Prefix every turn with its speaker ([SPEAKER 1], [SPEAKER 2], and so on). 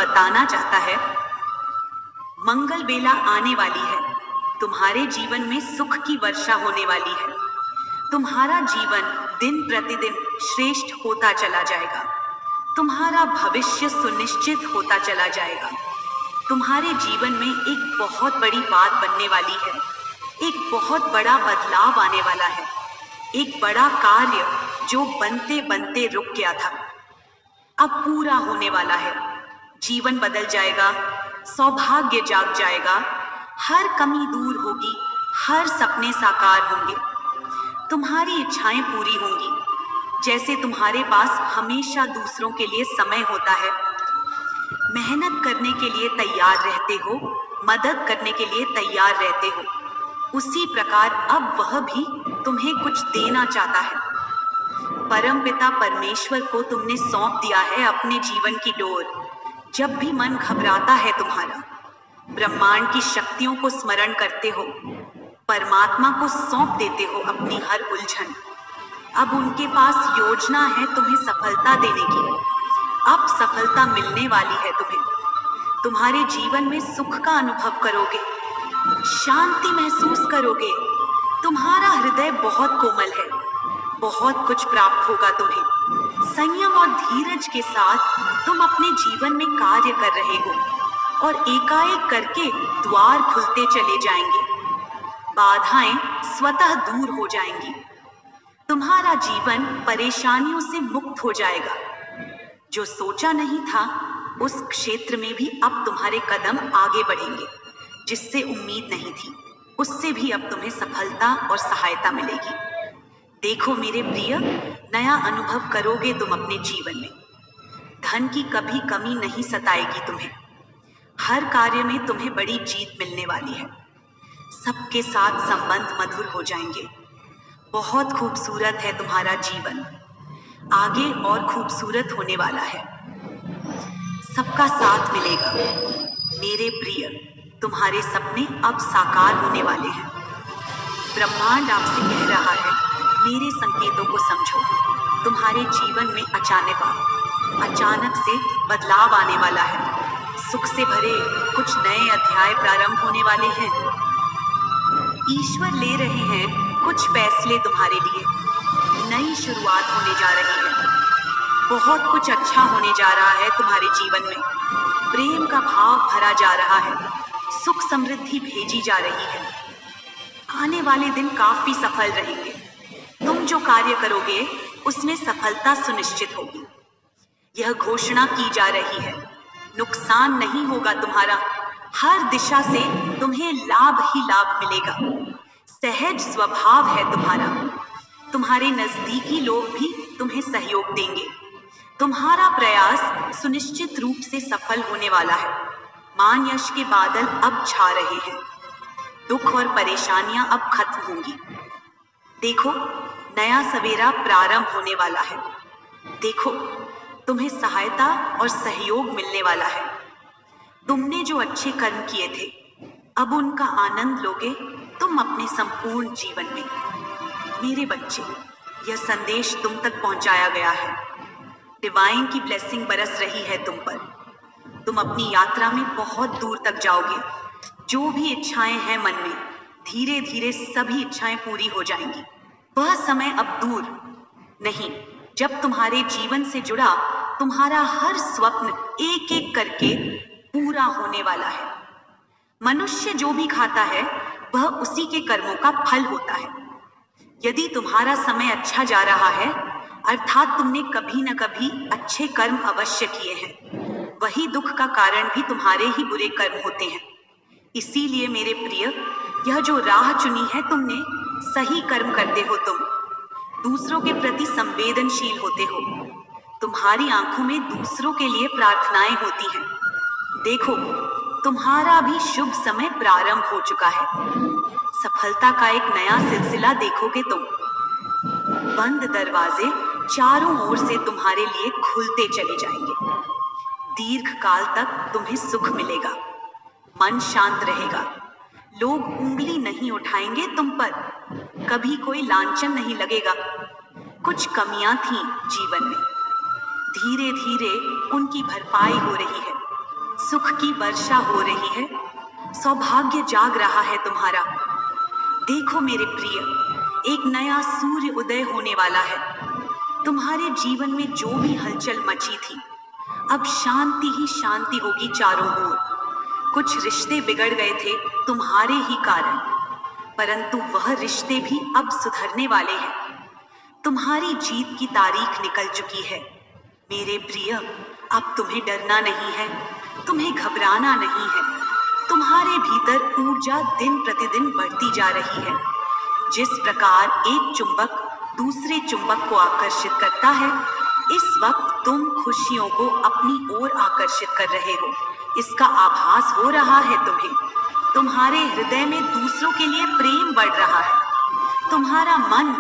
[SPEAKER 1] बताना चाहता है, मंगल बेला आने वाली है। तुम्हारे जीवन में सुख की वर्षा होने वाली है। तुम्हारा जीवन दिन प्रतिदिन श्रेष्ठ होता चला जाएगा। तुम्हारा भविष्य सुनिश्चित होता चला जाएगा। तुम्हारे जीवन में एक बहुत बड़ी बात बनने वाली है। एक बहुत बड़ा बदलाव आने वाला है। एक बड़ा कार्य जो बनते बनते रुक गया था, अब पूरा होने वाला है। जीवन बदल जाएगा, सौभाग्य जाग जाएगा, हर कमी दूर होगी, हर सपने साकार होंगे, तुम्हारी इच्छाएं पूरी होंगी। जैसे तुम्हारे पास हमेशा दूसरों के लिए समय होता है, मेहनत करने के लिए तैयार रहते हो, मदद करने के लिए तैयार रहते हो, उसी प्रकार अब वह भी तुम्हें कुछ देना चाहता है। परमपिता परमेश्वर को तुमने सौंप दिया है अपने जीवन की डोर। जब भी मन घबराता है तुम्हारा, ब्रह्मांड की शक्तियों को स्मरण करते हो, परमात्मा को सौंप देते हो अपनी हर उलझन। अब उनके पास योजना है तुम्हें सफलता देने की। अब सफलता मिलने वाली है तुम्हें। तुम्हारे जीवन में सुख का अनुभव करोगे, शांति महसूस करोगे। तुम्हारा हृदय बहुत कोमल है, बहुत कुछ प्राप्त होगा तुम्हें। संयम और धीरज के साथ तुम अपने जीवन में कार्य कर रहे हो और एकाएक करके द्वार खुलते चले जाएंगे। बाधाएं स्वतः दूर हो जाएंगी। तुम्हारा जीवन परेशानियों से मुक्त हो जाएगा। जो सोचा नहीं था उस क्षेत्र में भी अब तुम्हारे कदम आगे बढ़ेंगे। जिससे उम्मीद नहीं थी उससे भी अब तुम्हें सफलता और सहायता मिलेगी। देखो मेरे प्रिय, नया अनुभव करोगे तुम अपने जीवन में। धन की कभी कमी नहीं सताएगी तुम्हें। हर कार्य में तुम्हें बड़ी जीत मिलने वाली है। सबके साथ संबंध मधुर हो जाएंगे। बहुत खूबसूरत है तुम्हारा जीवन, आगे और खूबसूरत होने वाला है। सबका साथ मिलेगा। मेरे प्रिय, तुम्हारे सपने अब साकार होने वाले हैं। ब्रह्मांड आपसे कह रहा है, मेरे संकेतों को समझो। तुम्हारे जीवन में अचानक से बदलाव आने वाला है। सुख से भरे कुछ नए अध्याय प्रारंभ होने वाले हैं। ईश्वर ले रहे हैं कुछ फैसले तुम्हारे लिए। नई शुरुआत होने जा रही है। बहुत कुछ अच्छा होने जा रहा है तुम्हारे जीवन में। प्रेम का भाव भरा जा रहा है। सुख समृद्धि भेजी जा रही है। आने वाले दिन काफी सफल रहेंगे। तुम जो कार्य करोगे उसमें सफलता सुनिश्चित होगी। यह घोषणा की जा रही है, नुकसान नहीं होगा तुम्हारा। हर दिशा से तुम्हें लाभ ही लाभ मिलेगा। सहज स्वभाव है तुम्हारा। तुम्हारे नजदीकी लोग भी तुम्हें सहयोग देंगे। तुम्हारा प्रयास सुनिश्चित रूप से सफल होने वाला है। मान यश के बादल अब छा रहे हैं। दुख और परेशानियां अब खत्म होंगी। देखो, नया सवेरा प्रारंभ होने वाला है। देखो, तुम्हें सहायता और सहयोग मिलने वाला है। तुमने जो अच्छे कर्म किए थे, अब उनका आनंद लोगे तुम अपने संपूर्ण जीवन में। मेरे बच्चे, यह संदेश तुम तक पहुंचाया गया है। डिवाइन की ब्लेसिंग बरस रही है तुम पर। तुम अपनी यात्रा में बहुत दूर तक जाओगे। जो भी इच्छाएं हैं मन में, धीरे धीरे सभी इच्छाएं पूरी हो जाएंगी। वह समय अब दूर नहीं जब तुम्हारे जीवन से जुड़ा तुम्हारा हर स्वप्न एक एक करके पूरा होने वाला है। मनुष्य जो भी खाता है वह उसी के कर्मों का फल होता है। यदि तुम्हारा समय अच्छा जा रहा है, अर्थात तुमने कभी न कभी अच्छे कर्म अवश्य किए हैं, वही दुख का कारण भी तुम्हारे ही बुरे कर्म होते हैं। इसीलिए मेरे प्रिय, यह जो राह चुनी है तुमने, सही कर्म करते हो तुम। दूसरों के प्रति संवेदनशील होते हो। तुम्हारी आंखों में दूसरों के लिए प्रार्थनाएं होती हैं। देखो, तुम्हारा भी शुभ समय प्रारंभ हो चुका है। सफलता का एक नया सिलसिला देखोगे तुम। बंद दरवाजे चारों ओर से तुम्हारे लिए खुलते चले जाएंगे। दीर्घ काल तक तुम्हें सुख मिलेगा। मन शांत रहेगा। लोग उंगली नहीं उठाएंगे तुम पर। कभी कोई लांछन नहीं लगेगा। कुछ कमियां थी जीवन में, धीरे धीरे उनकी भरपाई हो रही है। सुख की वर्षा हो रही है, सौभाग्य जाग रहा है तुम्हारा। देखो मेरे प्रिय, एक नया सूर्य उदय होने वाला है। तुम्हारे जीवन में जो भी हलचल मची थी, अब शांति ही शांति होगी चारों ओर। कुछ रिश्ते बिगड़ गए थे तुम्हारे ही कारण, परंतु वह रिश्ते भी अब सुधरने वाले हैं। तुम्हारी जीत की तारीख निकल चुकी है। मेरे प्रिय, अब तुम्हें डरना नहीं है, तुम्हें घबराना नहीं है। तुम्हारे भीतर ऊर्जा दिन प्रतिदिन बढ़ती जा रही है। जिस प्रकार एक चुंबक दूसरे चुंबक को आकर्षित करता है, इस वक्त तुम खुशियों को अपनी ओर आकर्षित कर रहे हो। इसका आभास हो रहा है तुम्हें। तुम्हारे हृदय में दूसरों के लिए प्रेम बढ़ रहा है। तुम्हारा मन